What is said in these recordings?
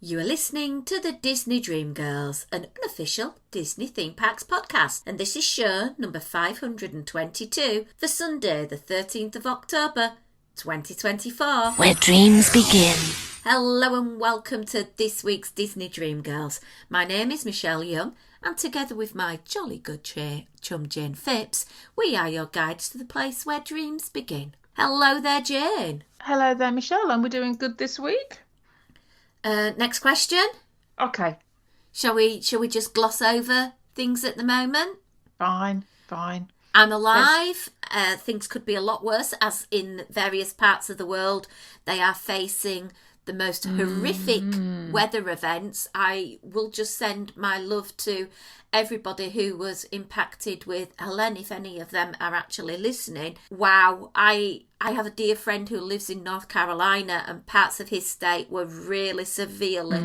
You are listening to the Disney Dream Girls, an unofficial Disney Theme Parks podcast, and this is show number 522 for Sunday the 13th of October 2024. Where dreams begin. Hello and welcome to this week's Disney Dream Girls. My name is Michelle Young, and together with my jolly good chum Jane Phipps, we are your guides to the place where dreams begin. Hello there, Jane. Hello there, Michelle, and we're doing good this week. Next question. Okay. Shall we just gloss over things at the moment? Fine. I'm alive. Things could be a lot worse, as in various parts of the world they are facing the most horrific weather events. I will just send my love to everybody who was impacted with Helene, if any of them are actually listening. Wow, I have a dear friend who lives in North Carolina, and parts of his state were really severely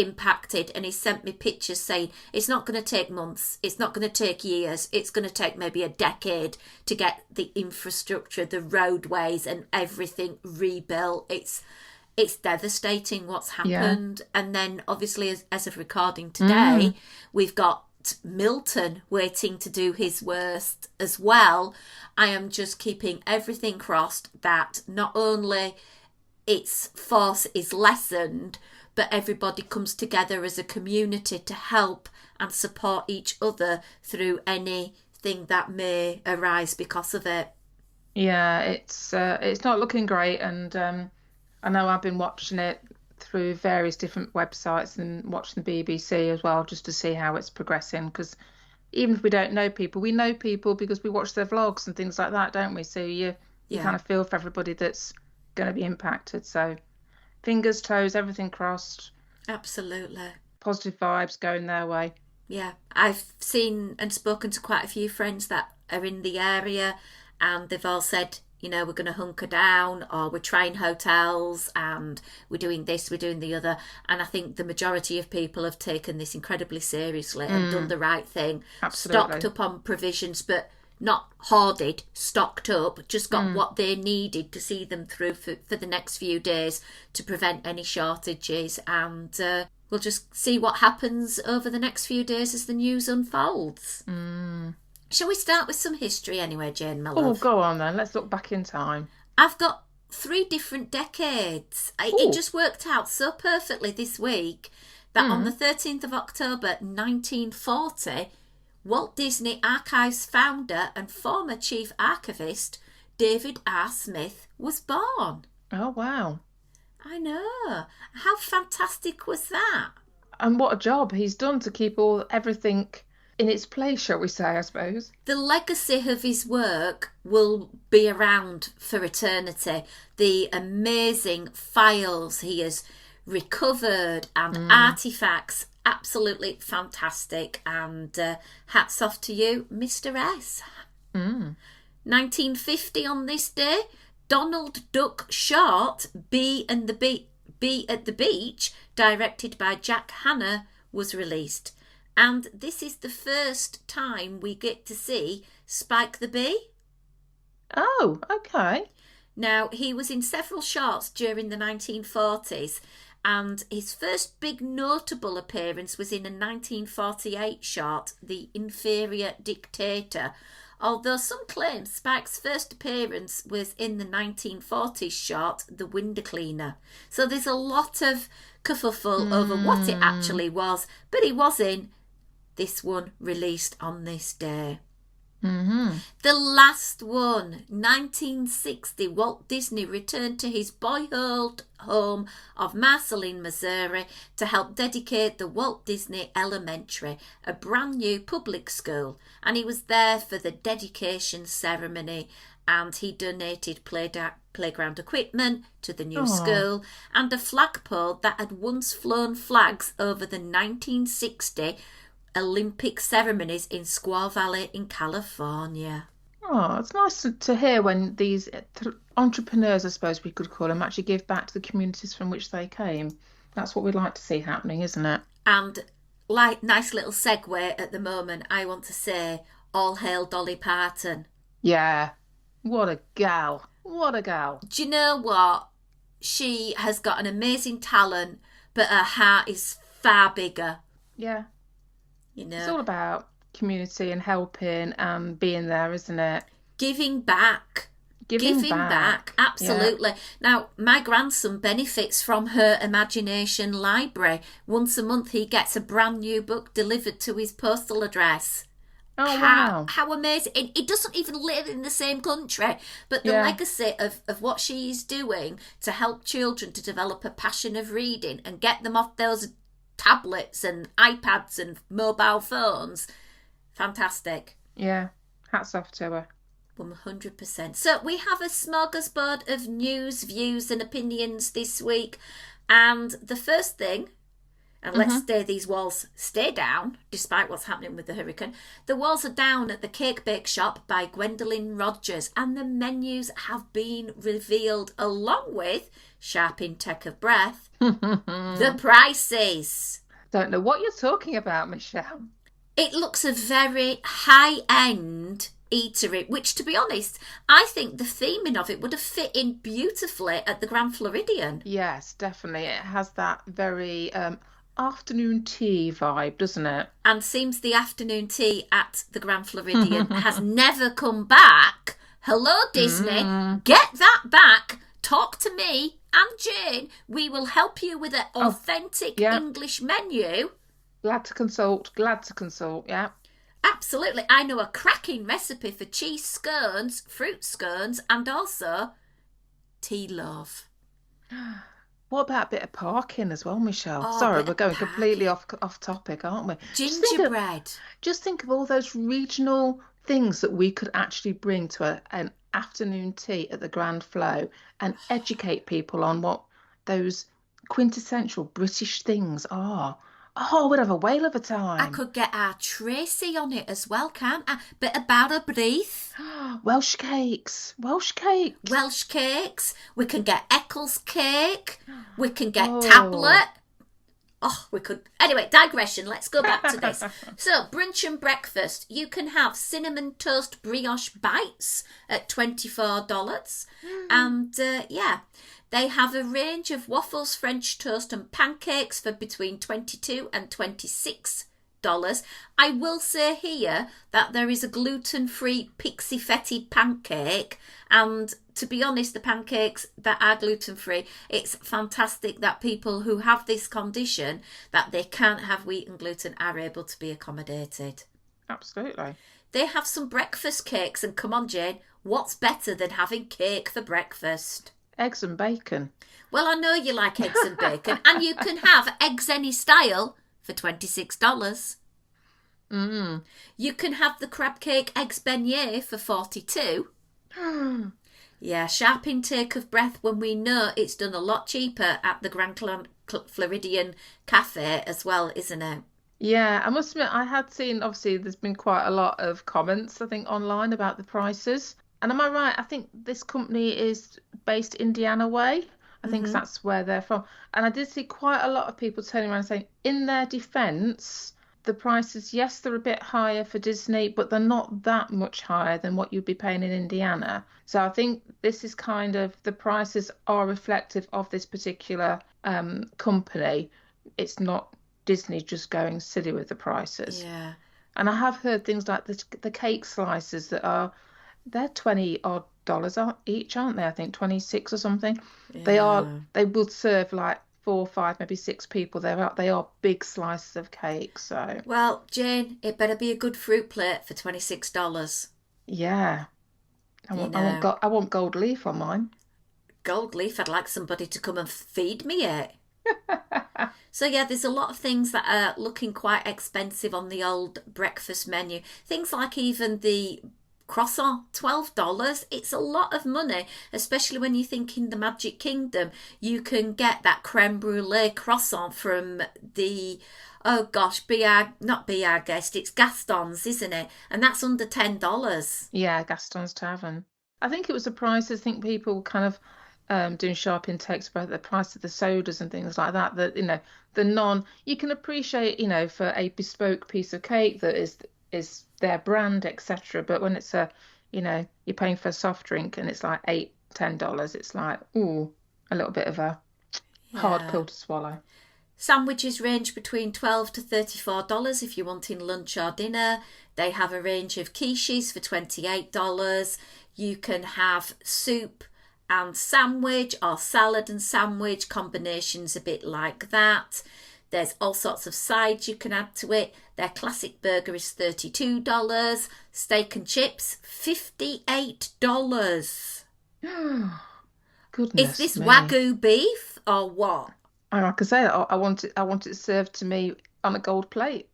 impacted, and he sent me pictures saying it's not going to take months, it's not going to take years, it's going to take maybe a decade to get the infrastructure, the roadways and everything rebuilt. It's devastating what's happened. Yeah. And then obviously as of recording today, we've got Milton waiting to do his worst as well. I am just keeping everything crossed that not only its force is lessened, but everybody comes together as a community to help and support each other through anything that may arise because of it. Yeah, it's not looking great, and I know I've been watching it through various different websites and watching the BBC as well, just to see how it's progressing, because even if we don't know people, we know people because we watch their vlogs and things like that, don't we? So you kind of feel for everybody that's going to be impacted. So fingers, toes, everything crossed. Absolutely. Positive vibes going their way. Yeah, I've seen and spoken to quite a few friends that are in the area, and they've all said, you know, we're going to hunker down, or we're trying hotels, and we're doing this, we're doing the other. And I think the majority of people have taken this incredibly seriously and done the right thing. Absolutely. Stocked up on provisions, but not hoarded, stocked up, just got what they needed to see them through for the next few days to prevent any shortages. And we'll just see what happens over the next few days as the news unfolds. Shall we start with some history anyway, Jane, my love? Oh, go on then. Let's look back in time. I've got 3 different decades. It just worked out so perfectly this week that on the 13th of October 1940, Walt Disney Archives founder and former chief archivist David R. Smith was born. Oh, wow. I know. How fantastic was that? And what a job he's done to keep everything in its place, shall we say, I suppose. The legacy of his work will be around for eternity. The amazing files he has recovered and artefacts, absolutely fantastic. And hats off to you, Mr. S. 1950 on this day, Donald Duck short, Bee at the Beach, directed by Jack Hanna, was released. And this is the first time we get to see Spike the Bee. Oh, okay. Now, he was in several shorts during the 1940s, and his first big notable appearance was in a 1948 short, The Inferior Dictator, although some claim Spike's first appearance was in the 1940s short, The Window Cleaner. So there's a lot of kerfuffle over what it actually was, but he was in this one released on this day. The last one, 1960, Walt Disney returned to his boyhood home of Marceline, Missouri, to help dedicate the Walt Disney Elementary, a brand new public school, and he was there for the dedication ceremony, and he donated playground equipment to the new school and a flagpole that had once flown flags over the 1960 Olympic ceremonies in Squaw Valley in California. Oh, it's nice to hear when these entrepreneurs, I suppose we could call them, actually give back to the communities from which they came. That's what we'd like to see happening, isn't it? And like nice little segue at the moment, I want to say, all hail Dolly Parton. Yeah. What a gal. What a gal. Do you know what? She has got an amazing talent but her heart is far bigger, Yeah. you It's know. all about community and helping and being there, isn't it? Giving back. Giving Giving back, back. Yeah. absolutely. Now, my grandson benefits from her imagination library. Once a month, he gets a brand new book delivered to his postal address. Oh, wow. How amazing. And he doesn't even live in the same country, but the Yeah. legacy of what she's doing to help children to develop a passion of reading and get them off those tablets and iPads and mobile phones, fantastic. Yeah. Hats off to her. 100%. So we have a smorgasbord of news, views, and opinions this week. And the first thing, and let's stay these walls stay down, despite what's happening with the hurricane. The walls are down at the Cake Bake Shop by Gwendolyn Rogers, and the menus have been revealed along with, sharp intake of breath, the prices. Don't know what you're talking about, Michelle. It looks a very high-end eatery, which, to be honest, I think the theming of it would have fit in beautifully at the Grand Floridian. Yes, definitely. It has that very afternoon tea vibe, doesn't it? And seems the afternoon tea at the Grand Floridian has never come back. Hello, Disney. Get that back. Talk to me and Jane. We will help you with an authentic yeah. English menu. Glad to consult. Yeah. Absolutely. I know a cracking recipe for cheese scones, fruit scones, and also tea loaf. What about a bit of parking as well, Michelle? Oh, Sorry, bit we're of going parking. completely off topic, aren't we? Gingerbread. Just think of all those regional things that we could actually bring to an afternoon tea at the Grand Flow and educate people on what those quintessential British things are. Oh, we'd have a whale of a time. I could get our Tracy on it as well, can't I? Bit about a breath. Welsh cakes. Welsh cakes. We can get Eccles cake. We can get Oh. tablet. Oh, we could. Anyway, digression. Let's go back to this. So, brunch and breakfast. You can have cinnamon toast brioche bites at $24. And yeah, they have a range of waffles, French toast, and pancakes for between $22 and $26. I will say here that there is a gluten-free Pixie Fetty pancake, and to be honest, the pancakes that are gluten-free, it's fantastic that people who have this condition, that they can't have wheat and gluten, are able to be accommodated. Absolutely. They have some breakfast cakes, and come on, Jane, what's better than having cake for breakfast? Eggs and bacon. Well, I know you like eggs and bacon, and you can have eggs any style for $26. You can have the crab cake eggs beignet for $42. Yeah, sharp intake of breath when we know it's done a lot cheaper at the Grand Floridian Cafe as well, isn't it? Yeah, I must admit, I had seen, obviously, there's been quite a lot of comments, I think, online about the prices. And am I right? I think this company is based Indiana way. I think that's where they're from. And I did see quite a lot of people turning around saying, in their defense, the prices, yes, they're a bit higher for Disney, but they're not that much higher than what you'd be paying in Indiana. So I think this is kind of, the prices are reflective of this particular company. It's not Disney just going silly with the prices. Yeah. And I have heard things like the cake slices that are, they're $20 odd each, aren't they? I think 26 or something. Yeah. They will serve like 4, 5, maybe 6 people. They are big slices of cake. So Well, Jane, it better be a good fruit plate for $26. yeah, I want gold leaf on mine. Gold leaf, I'd like somebody to come and feed me it. So yeah, there's a lot of things that are looking quite expensive on the old breakfast menu. Things like even the croissant, $12. It's a lot of money, especially when you think in the Magic Kingdom, you can get that creme brulee croissant from the, oh gosh, not Be Our Guest, it's Gaston's, isn't it? And that's under $10. Yeah, Gaston's Tavern. I think it was the prices. I think people kind of doing sharp intakes about the price of the sodas and things like that. That, you know, you can appreciate, you know, for a bespoke piece of cake that is their brand, etc. But when it's you're paying for a soft drink and it's like $8, $10, it's like, ooh, a little bit of a hard pill to swallow. Sandwiches range between $12 to $34 if you're wanting lunch or dinner. They have a range of quiches for $28. You can have soup and sandwich or salad and sandwich, combinations a bit like that. There's all sorts of sides you can add to it. Their classic burger is $32. Steak and chips, $58. Goodness Is this me. Wagyu beef or what? And like I say, I want it served to me on a gold plate.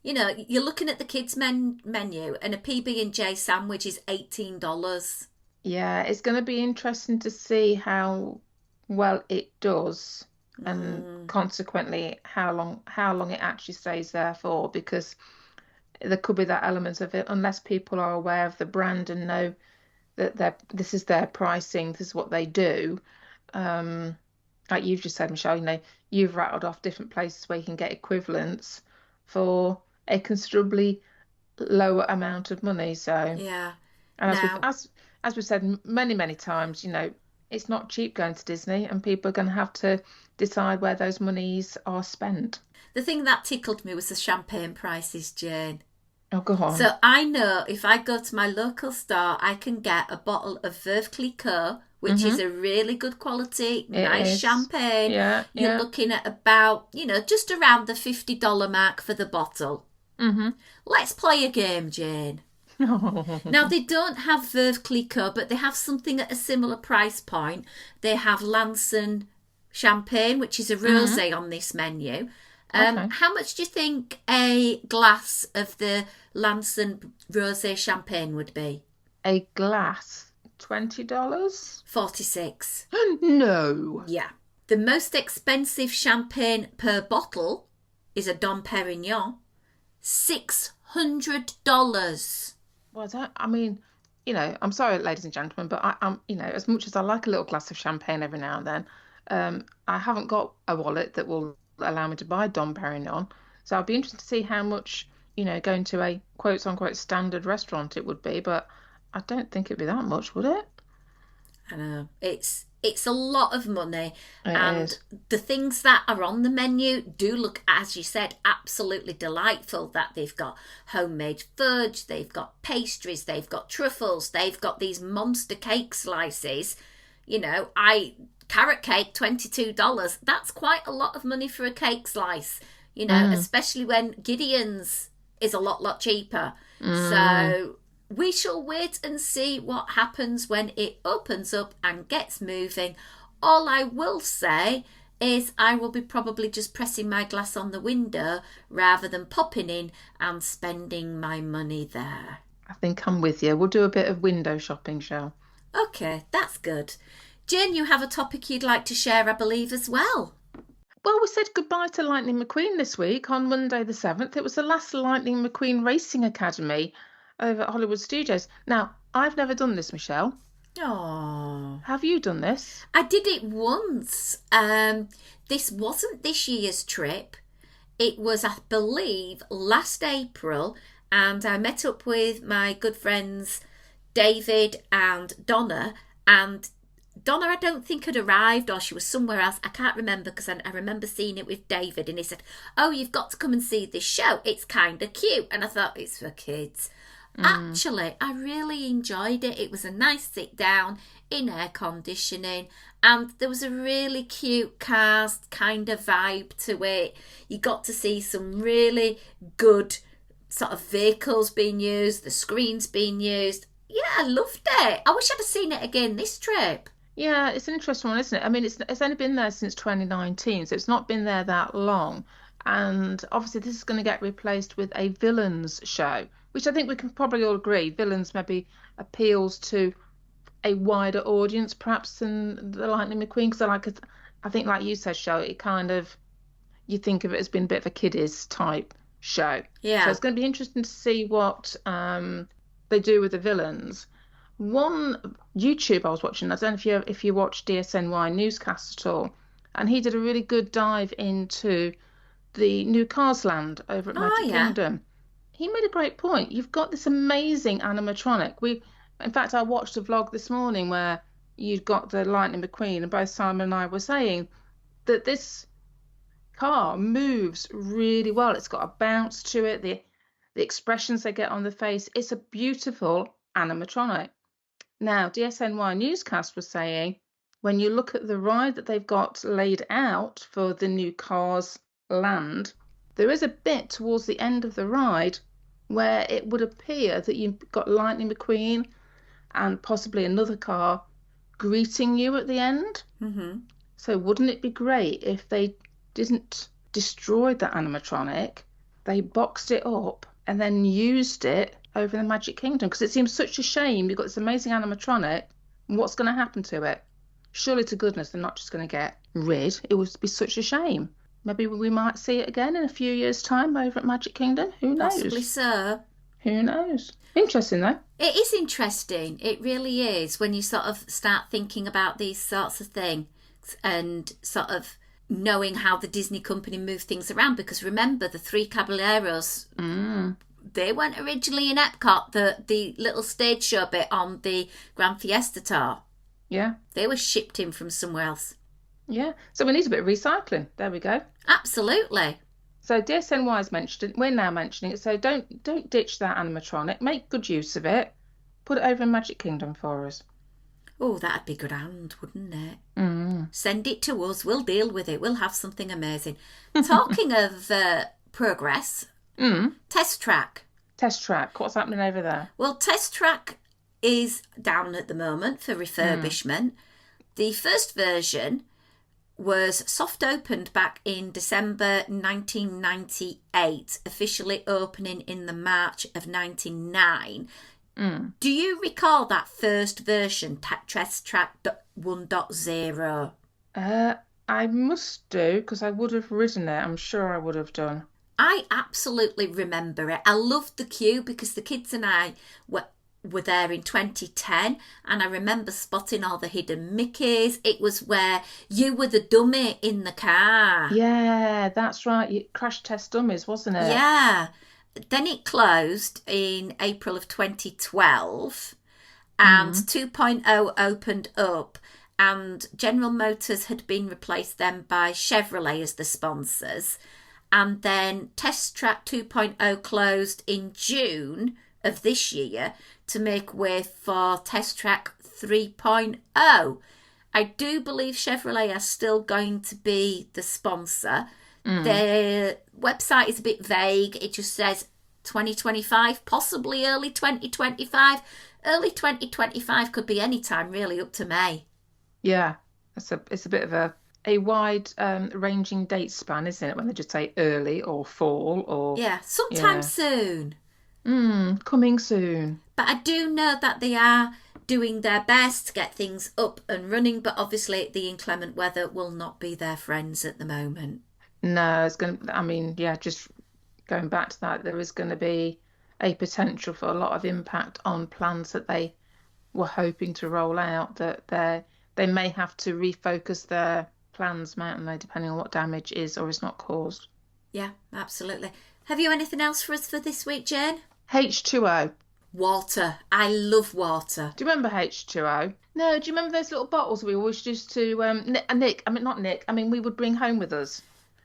You know, you're looking at the kids' menu, and a PB&J sandwich is $18. Yeah, it's going to be interesting to see how well it does, and consequently how long it actually stays there for, because there could be that element of it, unless people are aware of the brand and know that this is their pricing, this is what they do. Like you've just said, Michelle, you've rattled off different places where you can get equivalents for a considerably lower amount of money. So, Yeah. and Now, as we've said many times, it's not cheap going to Disney, and people are going to have to decide where those monies are spent. the thing that tickled me was the champagne prices, Jane. Oh, go on. So I know if I go to my local store, I can get a bottle of Veuve Clicquot, which is a really good quality, nice champagne. Yeah, You're yeah. looking at about, just around the $50 mark for the bottle. Let's play a game, Jane. Now, they don't have Veuve Clicquot, but they have something at a similar price point. They have Lanson champagne, which is a rosé on this menu. Okay. How much do you think a glass of the Lanson rosé champagne would be? A glass, $20? 46. No. Yeah. The most expensive champagne per bottle is a Dom Perignon. $600. Well, I'm sorry, ladies and gentlemen, but I'm, as much as I like a little glass of champagne every now and then, I haven't got a wallet that will allow me to buy Dom Perignon. So I'd be interested to see how much, going to a quote unquote standard restaurant it would be, but I don't think it'd be that much, would it? I know. It's a lot of money. It is. The things that are on the menu do look, as you said, absolutely delightful. That they've got homemade fudge, they've got pastries, they've got truffles, they've got these monster cake slices. Carrot cake, $22. That's quite a lot of money for a cake slice, especially when Gideon's is a lot cheaper. So we shall wait and see what happens when it opens up and gets moving. All I will say is I will be probably just pressing my glass on the window rather than popping in and spending my money there. I think I'm with you. We'll do a bit of window shopping, shall? Okay, that's good. Jane, you have a topic you'd like to share, I believe, as well. Well, we said goodbye to Lightning McQueen this week on Monday the 7th. It was the last Lightning McQueen Racing Academy over at Hollywood Studios. Now, I've never done this, Michelle. Oh, Have you done this? I did it once. This wasn't this year's trip. It was, I believe, last April, and I met up with my good friends David and Donna, and Donna, I don't think, had arrived, or she was somewhere else. I can't remember, because I remember seeing it with David, and he said, "Oh, you've got to come and see this show. It's kind of cute." And I thought, it's for kids. Actually, I really enjoyed it. It was a nice sit down in air conditioning, and there was a really cute cast kind of vibe to it. You got to see some really good sort of vehicles being used, the screens being used. Yeah, I loved it. I wish I'd have seen it again this trip. Yeah, it's an interesting one, isn't it? I mean, it's only been there since 2019, so it's not been there that long. And obviously, this is going to get replaced with a villains show, which I think we can probably all agree villains maybe appeals to a wider audience, perhaps, than the Lightning McQueen. Because I think, like you said, show it kind of, you think of it as being a bit of a kiddies type show. Yeah. So it's going to be interesting to see what they do with the villains. One YouTube I was watching, I don't know if you watch DSNY newscast at all, and he did a really good dive into the new Cars Land over at Magic Kingdom. He made a great point. You've got this amazing animatronic. In fact, I watched a vlog this morning where you'd got the Lightning McQueen, and both Simon and I were saying that this car moves really well. It's got a bounce to it. The expressions they get on the face. It's a beautiful animatronic. Now, DSNY newscast was saying, when you look at the ride that they've got laid out for the new Cars Land, there is a bit towards the end of the ride where it would appear that you've got Lightning McQueen and possibly another car greeting you at the end. Mm-hmm. So wouldn't it be great if they didn't destroy the animatronic, they boxed it up and then used it over the Magic Kingdom? Because it seems such a shame. You've got this amazing animatronic, and what's going to happen to it? Surely to goodness they're not just going to get rid. It would be such a shame. Maybe we might see it again in a few years' time over at Magic Kingdom. Who knows? Possibly so. Who knows? Interesting though. It is interesting. It really is when you sort of start thinking about these sorts of things and sort of knowing how the Disney company move things around. Because remember, the Three Caballeros, they weren't originally in Epcot, the little stage show bit on the Grand Fiesta Tour. Yeah. They were shipped in from somewhere else. Yeah. So we need a bit of recycling. There we go. Absolutely. So DSNY has mentioned it. We're now mentioning it. So don't ditch that animatronic. Make good use of it. Put it over in Magic Kingdom for us. Oh, that'd be grand, wouldn't it? Mm. Send it to us. We'll deal with it. We'll have something amazing. Talking of progress, Test Track. Test Track. What's happening over there? Well, Test Track is down at the moment for refurbishment. The first version was soft opened back in December 1998, officially opening in the March of 99. Do you recall that first version, Test Track 1.0? I must do, because I would have ridden it. I'm sure I would have done. I absolutely remember it. I loved the queue because the kids and I were there in 2010, and I remember spotting all the hidden Mickeys. It was where you were the dummy in the car. Yeah, that's right. Crash Test Dummies, wasn't it? Yeah. Then it closed in April of 2012, and 2.0 opened up, and General Motors had been replaced then by Chevrolet as the sponsors. And then Test Track 2.0 closed in June of this year to make way for Test Track 3.0. I do believe Chevrolet are still going to be the sponsor. Their website is a bit vague. It just says 2025, possibly early 2025. Early 2025 could be any time, really, up to May. Yeah, it's a bit of a wide ranging date span, isn't it? When they just say early or fall or sometime soon. Coming soon. But I do know that they are doing their best to get things up and running, but obviously the inclement weather will not be their friends at the moment. No, it's going to, I mean, yeah, just going back to that, there is going to be a potential for a lot of impact on plans that they were hoping to roll out, that they may have to refocus their plans, mightn't they, depending on what damage is or is not caused. Yeah, absolutely. Have you anything else for us for this week, Jane? H2O. Water. I love water. Do you remember H2O? No, do you remember those little bottles we always used to, we would bring home with us?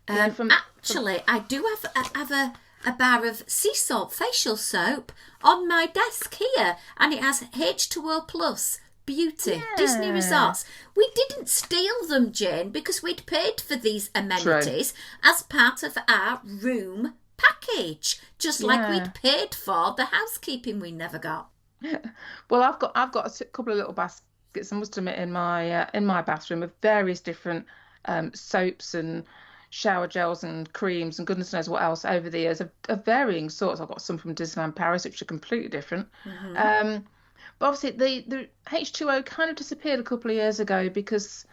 Actually, I do have a bar of sea salt facial soap on my desk here, and it has H2O Plus Beauty Disney Resorts. We didn't steal them, Jane, because we'd paid for these amenities as part of our room package, just like we'd paid for the housekeeping we never got. Well, I've got a couple of little baskets, I must admit, in my bathroom of various different soaps and shower gels and creams and goodness knows what else over the years of varying sorts. I've got some from Disneyland Paris, which are completely different. But obviously the H2O kind of disappeared a couple of years ago because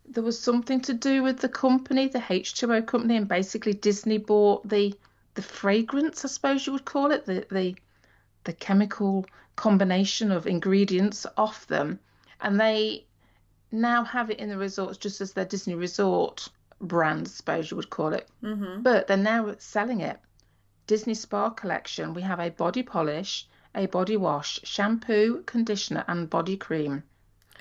there was something to do with the company, the H2O company, and basically Disney bought the fragrance, I suppose you would call it, the chemical combination of ingredients off them, and they now have it in the resorts just as their Disney Resort brand, I suppose you would call it. But they're now selling it. Disney Spa Collection, we have a body polish, a body wash, shampoo, conditioner and body cream.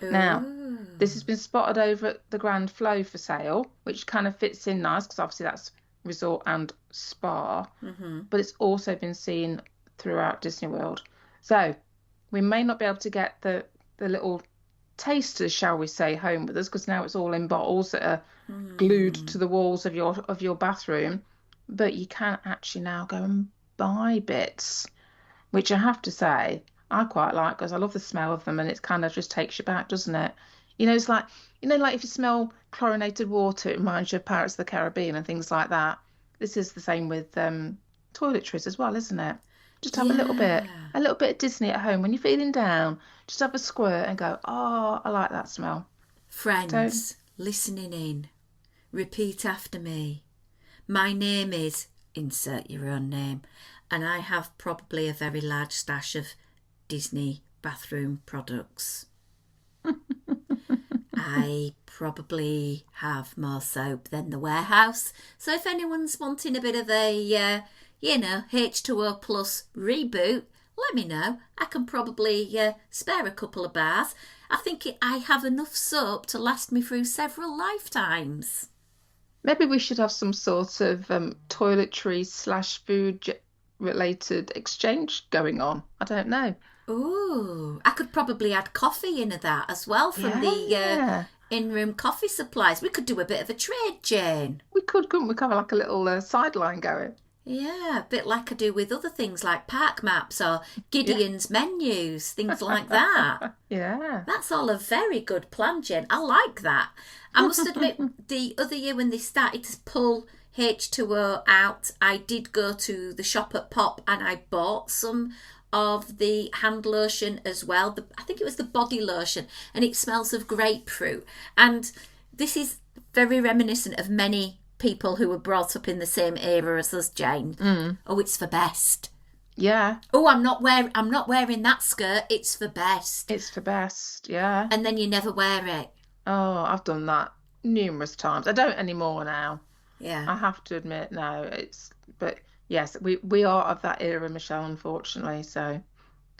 Now, Ooh. this has been spotted over at the Grand Flow for sale, which kind of fits in nice because obviously that's resort and spa, but it's also been seen throughout Disney World. So we may not be able to get the little tasters, shall we say, home with us because now it's all in bottles that are glued to the walls of your bathroom. But you can actually now go and buy bits, which I have to say I quite like because I love the smell of them and it kind of just takes you back, doesn't it? It's like like if you smell chlorinated water, it reminds you of Pirates of the Caribbean and things like that. This is the same with toiletries as well, isn't it? Just have a little bit of Disney at home when you're feeling down. Just have a squirt and go, oh, I like that smell. Friends, listening in, repeat after me. My name is, insert your own name, and I have probably a very large stash of Disney bathroom products. I probably have more soap than the warehouse. So if anyone's wanting a bit of a, H2O plus reboot, let me know. I can probably spare a couple of bars. I think I have enough soap to last me through several lifetimes. Maybe we should have some sort of toiletry/food related exchange going on. I don't know. Ooh, I could probably add coffee into that as well from the in-room coffee supplies. We could do a bit of a trade, Jane. We could, couldn't we? Have like a little sideline going. Yeah, a bit like I do with other things like park maps or Gideon's menus, things like that. Yeah. That's all a very good plan, Jane. I like that. I must admit, the other year when they started to pull H2O out, I did go to the shop at Pop and I bought some of the hand lotion as well. I think it was the body lotion, and it smells of grapefruit. And this is very reminiscent of many people who were brought up in the same era as us, Jane. Oh, it's for best. Yeah. Oh, I'm not wearing that skirt. It's for best. It's for best. Yeah. And then you never wear it. Oh, I've done that numerous times. I don't anymore now. Yeah. I have to admit, no. But yes, we are of that era, Michelle, unfortunately. So,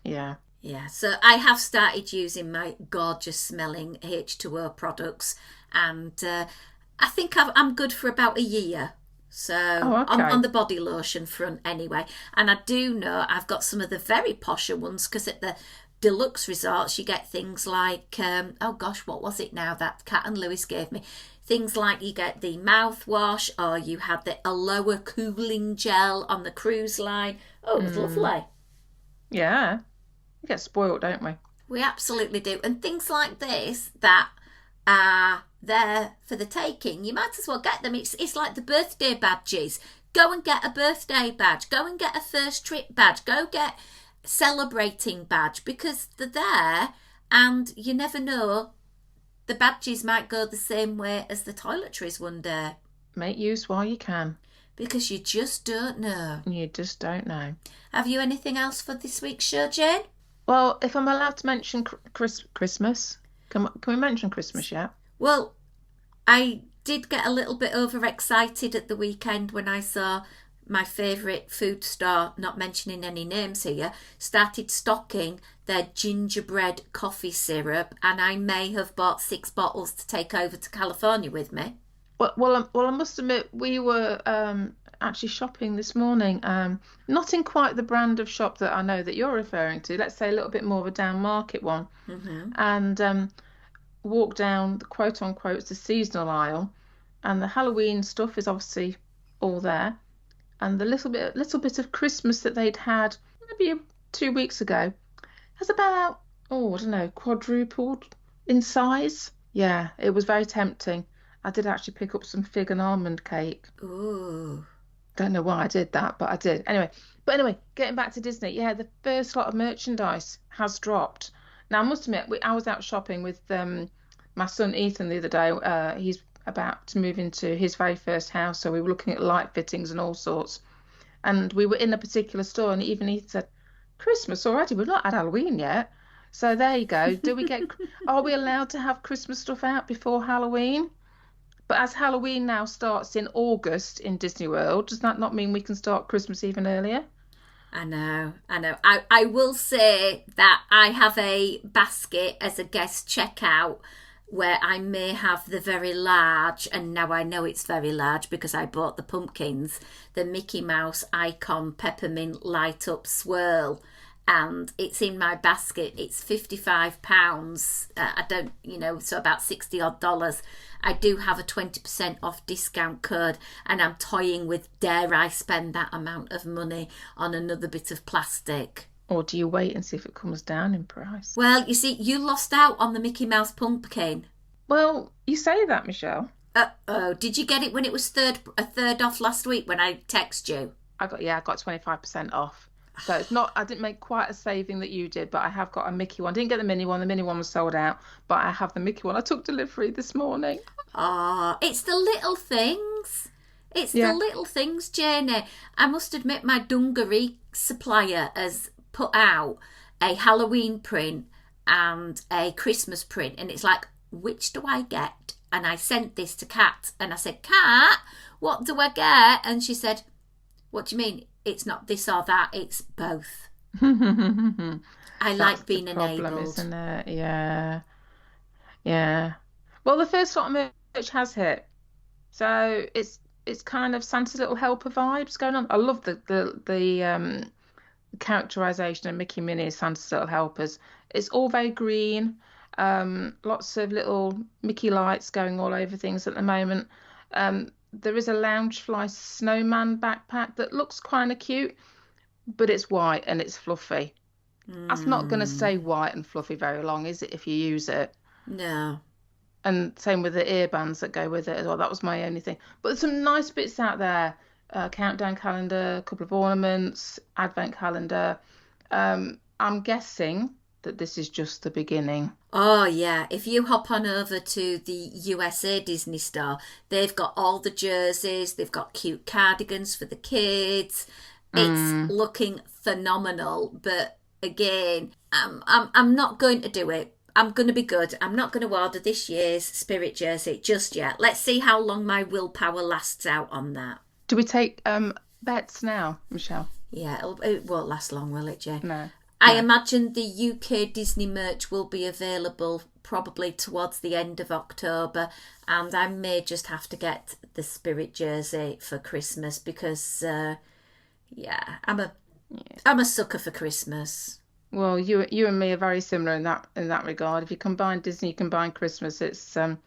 yeah. Yeah, so I have started using my gorgeous smelling H2O products, and I think I'm good for about a year. So on the body lotion front anyway. And I do know I've got some of the very posher ones because at the deluxe resorts you get things like, what was it now that Kat and Lewis gave me? Things like you get the mouthwash or you had the Aloha cooling gel on the cruise line. Oh, it was lovely. Yeah. We get spoiled, don't we? We absolutely do. And things like this that are there for the taking, you might as well get them. It's like the birthday badges. Go and get a birthday badge. Go and get a first trip badge. Go get celebrating badge because they're there and you never know. The badges might go the same way as the toiletries one day. Make use while you can. Because you just don't know. You just don't know. Have you anything else for this week's show, Jane? Well, if I'm allowed to mention Christmas, can we mention Christmas yet? Well, I did get a little bit overexcited at the weekend when I saw my favourite food store, not mentioning any names here, started stocking their gingerbread coffee syrup, and I may have bought 6 bottles to take over to California with me. Well, I must admit, we were actually shopping this morning, not in quite the brand of shop that I know that you're referring to, let's say a little bit more of a down market one, and walked down, the quote-unquote, the seasonal aisle, and the Halloween stuff is obviously all there. And the little bit of Christmas that they'd had maybe 2 weeks ago has about, I don't know, quadrupled in size. Yeah, it was very tempting. I did actually pick up some fig and almond cake. Ooh. Don't know why I did that, but I did. Anyway, getting back to Disney, yeah, the first lot of merchandise has dropped. Now, I must admit, I was out shopping with my son Ethan the other day. He's about to move into his very first house, so we were looking at light fittings and all sorts. And we were in a particular store, and even Ethan said, "Christmas already? We've not had Halloween yet." So there you go. Are we allowed to have Christmas stuff out before Halloween? But as Halloween now starts in August in Disney World, does that not mean we can start Christmas even earlier? I know. I will say that I have a basket as a guest checkout where I may have the very large, and now I know it's very large because I bought the pumpkins, the Mickey Mouse icon peppermint light up swirl. And it's in my basket. It's £55. I don't, so about $60 odd. I do have a 20% off discount code, and I'm toying with, dare I spend that amount of money on another bit of plastic? Or do you wait and see if it comes down in price? Well, you see, you lost out on the Mickey Mouse pumpkin. Well, you say that, Michelle. Uh-oh. Did you get it when it was a third off last week when I text you? I got 25% off. So it's not, I didn't make quite a saving that you did, but I have got a Mickey one. Didn't get the mini one. The mini one was sold out, but I have the Mickey one. I took delivery this morning. Oh, it's the little things. It's the little things, Janie. I must admit, my dungaree supplier has put out a Halloween print and a Christmas print, and it's like, which do I get? And I sent this to Kat, and I said, Kat, what do I get? And she said, what do you mean? It's not this or that, it's both. I like being enabled. Isn't it? Yeah. Well, the first lot of merch has hit, so it's kind of Santa's Little Helper vibes going on. I love the characterization of Mickey Minnie as Santa's Little Helpers. It's all very green. Lots of little Mickey lights going all over things at the moment. There is a Loungefly snowman backpack that looks kind of cute, but it's white and it's fluffy. That's not going to stay white and fluffy very long, is it, if you use it? No. And same with the earbands that go with it as well. That was my only thing. But there's some nice bits out there. Countdown calendar, a couple of ornaments, advent calendar. I'm guessing that this is just the beginning. Oh, yeah. If you hop on over to the USA Disney store, they've got all the jerseys. They've got cute cardigans for the kids. It's looking phenomenal. But again, I'm not going to do it. I'm going to be good. I'm not going to order this year's Spirit jersey just yet. Let's see how long my willpower lasts out on that. Do we take bets now, Michelle? Yeah, it won't last long, will it, Jay? No. I imagine the UK Disney merch will be available probably towards the end of October, and I may just have to get the Spirit jersey for Christmas because, I'm a sucker for Christmas. Well, you and me are very similar in that regard. If you combine Disney, you combine Christmas, it's a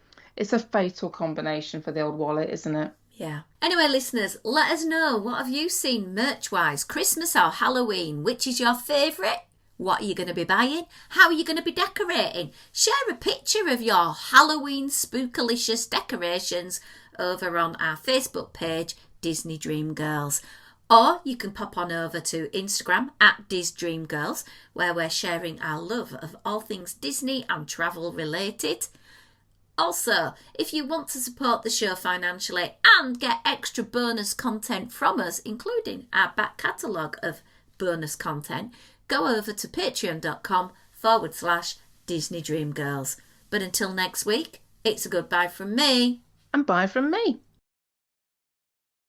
fatal combination for the old wallet, isn't it? Yeah. Anyway, listeners, let us know, what have you seen merch-wise, Christmas or Halloween? Which is your favourite? What are you going to be buying? How are you going to be decorating? Share a picture of your Halloween spookalicious decorations over on our Facebook page, Disney Dream Girls. Or you can pop on over to Instagram at DisDreamGirls, where we're sharing our love of all things Disney and travel related. Also, if you want to support the show financially and get extra bonus content from us, including our back catalogue of bonus content, go over to patreon.com/Disney Dream Girls. But until next week, it's a goodbye from me. And bye from me.